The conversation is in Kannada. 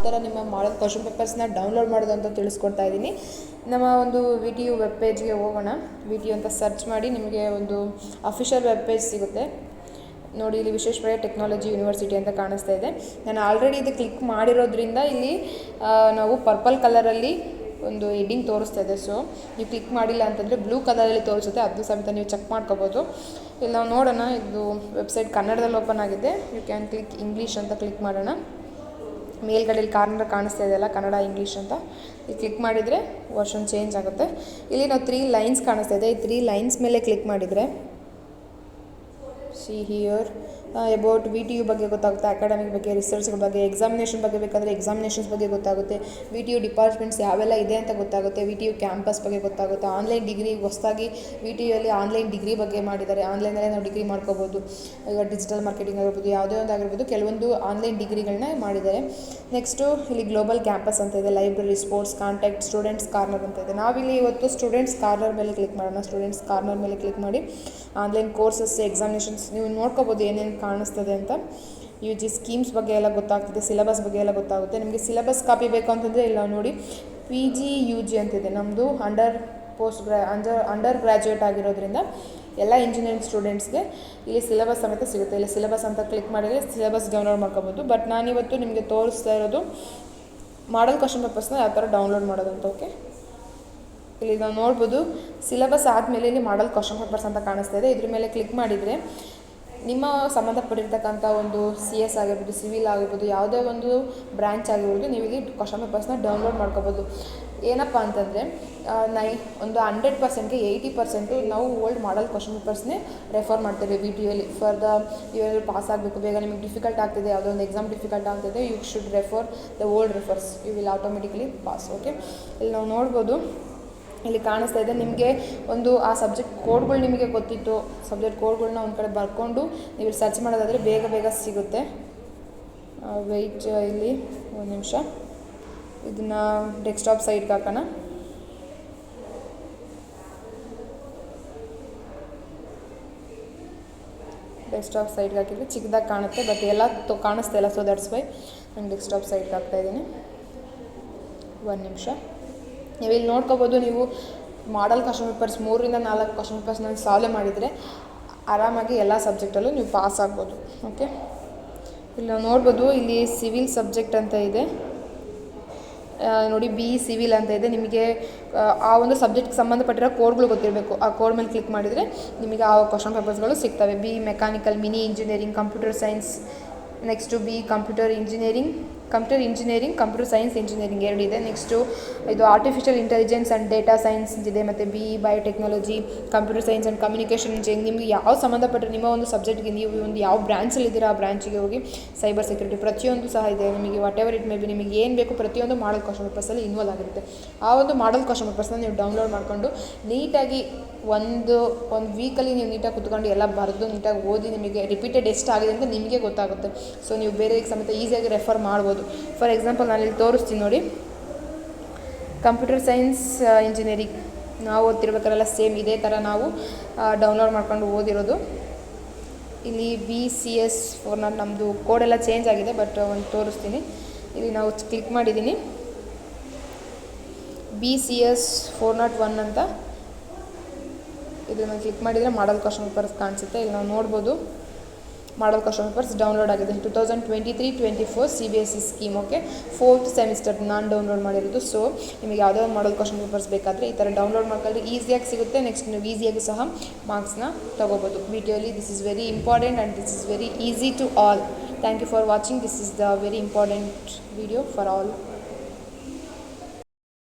ಥರ ನಿಮ್ಮ ಮಾಡಲ್ ಕ್ವಶನ್ ಪೇಪರ್ಸ್ನ ಡೌನ್ಲೋಡ್ ಮಾಡೋದು ಅಂತ ತಿಳಿಸ್ಕೊಡ್ತಾ ಇದ್ದೀನಿ. ನಮ್ಮ ಒಂದು VTU ವೆಬ್ ಪೇಜ್ಗೆ ಹೋಗೋಣ. VTU ಅಂತ ಸರ್ಚ್ ಮಾಡಿ ನಿಮಗೆ ಒಂದು ಅಫಿಷಿಯಲ್ ವೆಬ್ ಪೇಜ್ ಸಿಗುತ್ತೆ ನೋಡಿ. ಇಲ್ಲಿ ವಿಶ್ವೇಶ್ವರಯ್ಯ ಟೆಕ್ನಾಲಜಿ ಯೂನಿವರ್ಸಿಟಿ ಅಂತ ಕಾಣಿಸ್ತಾ ಇದೆ. ನಾನು ಆಲ್ರೆಡಿ ಇದು ಕ್ಲಿಕ್ ಮಾಡಿರೋದ್ರಿಂದ ಇಲ್ಲಿ ನಾವು ಪರ್ಪಲ್ ಕಲರಲ್ಲಿ ಒಂದು ಹೆಡ್ಡಿಂಗ್ ತೋರಿಸ್ತಾ ಇದೆ. ಸೊ ನೀವು ಕ್ಲಿಕ್ ಮಾಡಿಲ್ಲ ಅಂತಂದರೆ ಬ್ಲೂ ಕಲರಲ್ಲಿ ತೋರಿಸುತ್ತೆ, ಅದು ಸಮೇತ ನೀವು ಚೆಕ್ ಮಾಡ್ಕೋಬೋದು. ಇಲ್ಲಿ ನಾವು ನೋಡೋಣ, ಇದು ವೆಬ್ಸೈಟ್ ಕನ್ನಡದಲ್ಲಿ ಓಪನ್ ಆಗಿದೆ. ಯು ಕ್ಯಾನ್ ಕ್ಲಿಕ್ ಇಂಗ್ಲೀಷ್ ಅಂತ ಕ್ಲಿಕ್ ಮಾಡೋಣ. ಮೇಲ್ಗಡೆಯಲ್ಲಿ ಕಾರ್ನರ್ ಕಾಣಿಸ್ತಾ ಇದೆಯಲ್ಲ, ಕನ್ನಡ ಇಂಗ್ಲೀಷ್ ಅಂತ, ಇಲ್ಲಿ ಕ್ಲಿಕ್ ಮಾಡಿದರೆ ವರ್ಷನ್ ಚೇಂಜ್ ಆಗುತ್ತೆ. ಇಲ್ಲಿ ನಾವು 3 ಲೈನ್ಸ್ ಕಾಣಿಸ್ತಾ ಇದೆ. ಈ 3 ಲೈನ್ಸ್ ಮೇಲೆ ಕ್ಲಿಕ್ ಮಾಡಿದರೆ ಸಿ ಹಿಯರ್ ಅಬೌಟ್ VTU ಬಗ್ಗೆ ಗೊತ್ತಾಗುತ್ತೆ, ಅಕಾಡೆಮಿಕ್ ಬಗ್ಗೆ, ರಿಸರ್ಚ್ಗಳ ಬಗ್ಗೆ, ಎಕ್ಸಾಮಿನೇಷನ್ ಬಗ್ಗೆ ಬೇಕಾದರೆ ಎಕ್ಸಾಮಿನೇಷನ್ಸ್ ಬಗ್ಗೆ ಗೊತ್ತಾಗುತ್ತೆ, VTU ಡಿಪಾರ್ಟ್ಮೆಂಟ್ಸ್ ಯಾವೆಲ್ಲ ಇದೆ ಅಂತ ಗೊತ್ತಾಗುತ್ತೆ, VTU ಕ್ಯಾಂಪಸ್ ಬಗ್ಗೆ ಗೊತ್ತಾಗುತ್ತೆ, ಆನ್ಲೈನ್ ಡಿಗ್ರಿ ಹೊಸದಾಗಿ VTUಯಲ್ಲಿ ಆನ್ಲೈನ್ ಡಿಗ್ರಿ ಬಗ್ಗೆ ಮಾಡಿದ್ದಾರೆ. ಆನ್ಲೈನಲ್ಲೇ ನಾವು ಡಿಗ್ರಿ ಮಾಡ್ಕೋಬೋದು. ಈಗ ಡಿಜಿಟಲ್ ಮಾರ್ಕೆಟಿಂಗ್ ಆಗಿರ್ಬೋದು, ಯಾವುದೇ ಒಂದು ಆಗಿರ್ಬೋದು, ಕೆಲವೊಂದು ಆನ್ಲೈನ್ ಡಿಗ್ರಿಗಳನ್ನ ಮಾಡಿದ್ದಾರೆ. ನೆಕ್ಸ್ಟು ಇಲ್ಲಿ ಗ್ಲೋಬಲ್ ಕ್ಯಾಂಪಸ್ ಅಂತ ಇದೆ, library, sports, contact, students corner ಅಂತ ಇದೆ. ನಾವಿಲ್ಲಿ ಇವತ್ತು ಸ್ಟೂಡೆಂಟ್ಸ್ ಕಾರ್ನರ್ ಮೇಲೆ ಕ್ಲಿಕ್ ಮಾಡೋಣ. ಸ್ಟೂಡೆಂಟ್ಸ್ ಕಾರ್ನರ್ ಮೇಲೆ ಕ್ಲಿಕ್ ಮಾಡಿ ಆನ್ಲೈನ್ ಕೋರ್ಸಸ್, ಎಕ್ಸಾಮಿನೇಷನ್ಸ್ ನೀವು ನೋಡ್ಕೋಬೋದು ಏನೇನು ಕಾಣಿಸ್ತದೆ ಅಂತ. UG ಸ್ಕೀಮ್ಸ್ ಬಗ್ಗೆ ಎಲ್ಲ ಗೊತ್ತಾಗ್ತದೆ, ಸಿಲೆಬಸ್ ಬಗ್ಗೆ ಎಲ್ಲ ಗೊತ್ತಾಗುತ್ತೆ. ನಿಮಗೆ ಸಿಲೆಬಸ್ ಕಾಪಿ ಬೇಕು ಅಂತಂದರೆ ಇಲ್ಲ ನೋಡಿ, PG UG ಅಂತಿದೆ. ನಮ್ಮದು ಅಂಡರ್ ಗ್ರ್ಯಾಜುಯೇಟ್ ಆಗಿರೋದ್ರಿಂದ ಎಲ್ಲ ಇಂಜಿನಿಯರಿಂಗ್ ಸ್ಟೂಡೆಂಟ್ಸ್ಗೆ ಇಲ್ಲಿ ಸಿಲೆಬಸ್ ಸಮೇತ ಸಿಗುತ್ತೆ. ಇಲ್ಲಿ ಸಿಲೆಬಸ್ ಅಂತ ಕ್ಲಿಕ್ ಮಾಡಿದರೆ ಸಿಲೆಬಸ್ ಡೌನ್ಲೋಡ್ ಮಾಡ್ಕೋಬೋದು. ಬಟ್ ನಾನಿವತ್ತು ನಿಮಗೆ ತೋರಿಸ್ತಾ ಇರೋದು ಮಾಡಲ್ ಕ್ವಶನ್ ಪೇಪರ್ಸ್ನ ಯಾವ ಥರ ಡೌನ್ಲೋಡ್ ಮಾಡೋದಂತ. ಓಕೆ, ಇಲ್ಲಿ ನಾವು ನೋಡ್ಬೋದು ಸಿಲೆಬಸ್ ಆದಮೇಲೆ ಇಲ್ಲಿ ಮಾಡಲ್ ಕ್ವಶನ್ ಪೇಪರ್ಸ್ ಅಂತ ಕಾಣಿಸ್ತಾ ಇದೆ. ಇದ್ರ ಮೇಲೆ ಕ್ಲಿಕ್ ಮಾಡಿದರೆ ನಿಮ್ಮ ಸಂಬಂಧಪಟ್ಟಿರ್ತಕ್ಕಂಥ ಒಂದು CS ಆಗಿರ್ಬೋದು, ಸಿವಿಲ್ ಆಗಿರ್ಬೋದು, ಯಾವುದೇ ಒಂದು ಬ್ರ್ಯಾಂಚ್ ಆಗಿರ್ಬೋದು, ನೀವು ಇಲ್ಲಿ ಕ್ವಶನ್ ಪೇಪರ್ಸ್ನ ಡೌನ್ಲೋಡ್ ಮಾಡ್ಕೋಬೋದು. ಏನಪ್ಪ ಅಂತಂದರೆ ಒಂದು 100%ಗೆ 80% ನಾವು ಓಲ್ಡ್ ಮಾಡಲ್ ಕ್ವಶನ್ ಪೇಪರ್ಸ್ನೇ ರೆಫರ್ ಮಾಡ್ತೇವೆ VTUಯಲ್ಲಿ. ಇವೆಲ್ಲ ಪಾಸ್ ಆಗಬೇಕು, ಬೇಗ ನಿಮಗೆ ಡಿಫಿಕಲ್ಟ್ ಆಗ್ತಿದೆ, ಯಾವುದೋ ಒಂದು ಎಕ್ಸಾಮ್ ಡಿಫಿಕಲ್ಟ್ ಆಗ್ತಿದೆ, you should refer the old refers, you will automatically pass. Okay, ಇಲ್ಲಿ ನಾವು ನೋಡ್ಬೋದು, ಇಲ್ಲಿ ಕಾಣಿಸ್ತಾ ಇದೆ ನಿಮಗೆ ಒಂದು ಆ ಸಬ್ಜೆಕ್ಟ್ ಕೋಡ್ಗಳು ನಿಮಗೆ ಗೊತ್ತಿತ್ತು, ಸಬ್ಜೆಕ್ಟ್ ಕೋಡ್ಗಳನ್ನ ಒಂದು ಕಡೆ ಬರ್ಕೊಂಡು ನೀವು ಸರ್ಚ್ ಮಾಡೋದಾದರೆ ಬೇಗ ಸಿಗುತ್ತೆ. ವೆಯ್ಟ್, ಇಲ್ಲಿ ಒಂದು ನಿಮಿಷ, ಇದನ್ನು ಡೆಸ್ಕ್ಟಾಪ್ ಸೈಡ್ಗೆ ಹಾಕೋಣ. ಡೆಸ್ಕ್ಟಾಪ್ ಸೈಡ್ಗೆ ಹಾಕಿದರೆ ಚಿಕ್ಕದಾಗಿ ಕಾಣುತ್ತೆ, ಬಟ್ ಎಲ್ಲ ಕಾಣಿಸ್ತಾ ಇಲ್ಲ. ಸೊ ದಟ್ಸ್ ವೈ ನಾನು ಡೆಸ್ಕ್ಟಾಪ್ ಸೈಡ್ಗೆ ಹಾಕ್ತಾಯಿದ್ದೀನಿ. ಒಂದು ನಿಮಿಷ, ನೀವು ಇಲ್ಲಿ ನೋಡ್ಕೋಬೋದು. ನೀವು ಮಾಡಲ್ ಕ್ವಶನ್ ಪೇಪರ್ಸ್ 3ರಿಂದ 4 ಕ್ವಶನ್ ಪೇಪರ್ಸ್ನ ಸಾಲ್ವ್ ಮಾಡಿದರೆ ಆರಾಮಾಗಿ ಎಲ್ಲ ಸಬ್ಜೆಕ್ಟಲ್ಲೂ ನೀವು ಪಾಸ್ ಆಗ್ಬೋದು. ಓಕೆ, ಇಲ್ಲಿ ನಾವು ನೋಡ್ಬೋದು, ಇಲ್ಲಿ ಸಿವಿಲ್ ಸಬ್ಜೆಕ್ಟ್ ಅಂತ ಇದೆ ನೋಡಿ, BE ಸಿವಿಲ್ ಅಂತ ಇದೆ. ನಿಮಗೆ ಆ ಒಂದು ಸಬ್ಜೆಕ್ಟ್ಗೆ ಸಂಬಂಧಪಟ್ಟಿರೋ ಕೋಡ್ಗಳು ಗೊತ್ತಿರಬೇಕು. ಆ ಕೋಡ್ ಮೇಲೆ ಕ್ಲಿಕ್ ಮಾಡಿದರೆ ನಿಮಗೆ ಆ ಕ್ವಶನ್ ಪೇಪರ್ಸ್ಗಳು ಸಿಗ್ತವೆ. BE mechanical, mini engineering, computer science, next BE computer engineering, computer science engineering 2 ಇದೆ. ನೆಕ್ಸ್ಟು ಇದು artificial intelligence and data science ಇದೆ. ಮತ್ತು BE biotechnology, computer science and communication engineering. ನಿಮಗೆ ಯಾವ ಸಂಬಂಧಪಟ್ಟ ನಿಮ್ಮ ಒಂದು ಸಬ್ಜೆಕ್ಟ್ಗೆ ನೀವು ಒಂದು ಯಾವ ಬ್ರಾಂಚಲ್ಲಿ ಇದ್ದೀರಾ ಆ ಬ್ರಾಂಚಿಗೆ ಹೋಗಿ ಸೈಬರ್ ಸೆಕ್ಯೂರಿಟಿ ಪ್ರತಿಯೊಂದು ಸಹ ಇದೆ. ನಿಮಗೆ what ever it may be, ನಿಮಗೆ ಏನು ಬೇಕು ಪ್ರತಿಯೊಂದು ಮಾಡಲ್ ಕ್ವಶನ್ ಪೇಪರ್ಸಲ್ಲಿ ಇನ್ವಾಲ್ವ್ ಆಗಿರುತ್ತೆ. ಆ ಒಂದು ಮಾಡಲ್ ಕ್ವಶನ್ ಪೇಪರ್ಸ್ನ ನೀವು ಡೌನ್ಲೋಡ್ ಮಾಡಿಕೊಂಡು ನೀಟಾಗಿ ಒಂದು ವೀಕಲ್ಲಿ ನೀವು ನೀಟಾಗಿ ಕುತ್ಕೊಂಡು ಎಲ್ಲ ಬರೆದು ನೀಟಾಗಿ ಓದಿ ನಿಮಗೆ ರಿಪೀಟೆಡ್ ಎಷ್ಟಾಗಿದೆ ಅಂತ ನಿಮಗೆ ಗೊತ್ತಾಗುತ್ತೆ. ಸೊ ನೀವು ಬೇರೆಗೆ ಸಮೇತ ಈಸಿಯಾಗಿ ರೆಫರ್ ಮಾಡ್ಬೋದು. ಫಾರ್ ಎಕ್ಸಾಂಪಲ್ ನಾನಿಲ್ಲಿ ತೋರಿಸ್ತೀನಿ ನೋಡಿ, ಕಂಪ್ಯೂಟರ್ ಸೈನ್ಸ್ ಇಂಜಿನಿಯರಿಂಗ್ ನಾವು ಓದ್ತಿರ್ಬೇಕಾರೆಲ್ಲ ಸೇಮ್ ಇದೇ ಥರ ನಾವು ಡೌನ್ಲೋಡ್ ಮಾಡ್ಕೊಂಡು ಓದಿರೋದು. ಇಲ್ಲಿ BCS 4 ನಮ್ಮದು ಕೋಡೆಲ್ಲ ಚೇಂಜ್ ಆಗಿದೆ, ಬಟ್ ಒಂದು ತೋರಿಸ್ತೀನಿ. ಇಲ್ಲಿ ನಾವು ಕ್ಲಿಕ್ ಮಾಡಿದ್ದೀನಿ, BCS 401 ಅಂತ. ಇದನ್ನು ಕ್ಲಿಕ್ ಮಾಡಿದರೆ ಮಾಡಲ್ ಕ್ವಶನ್ ಪೇಪರ್ಸ್ ಕಾಣಿಸುತ್ತೆ. ಇಲ್ಲಿ ನಾವು ನೋಡ್ಬೋದು ಮಾಡಲ್ ಕ್ವಶನ್ ಪೇಪರ್ಸ್ ಡೌನ್ಲೋಡ್ ಆಗಿದೆ. 2023-24 CBSE scheme. Okay, 4th semester ನಾನು ಡೌನ್ಲೋಡ್ ಮಾಡಿರೋದು. ಸೊ ನಿಮಗೆ ಯಾವುದೇ ಒಂದು ಮಾಡಲ್ ಕ್ವಶನ್ ಪೇಪರ್ಸ್ ಬೇಕಾದರೆ ಈ ಥರ ಡೌನ್ಲೋಡ್ ಮಾಡ್ಕೊಂಡ್ರೆ ಈಸಿಯಾಗಿ ಸಿಗುತ್ತೆ. ನೆಕ್ಸ್ಟ್ ನೀವು ಈಸಿಯಾಗಿ ಸಹ ಮಾರ್ಕ್ಸ್ನ ತೊಗೋಬೋದು VTUಯಲ್ಲಿ. This is very important and this is very easy to all. Thank you for watching. This is the very important video for all.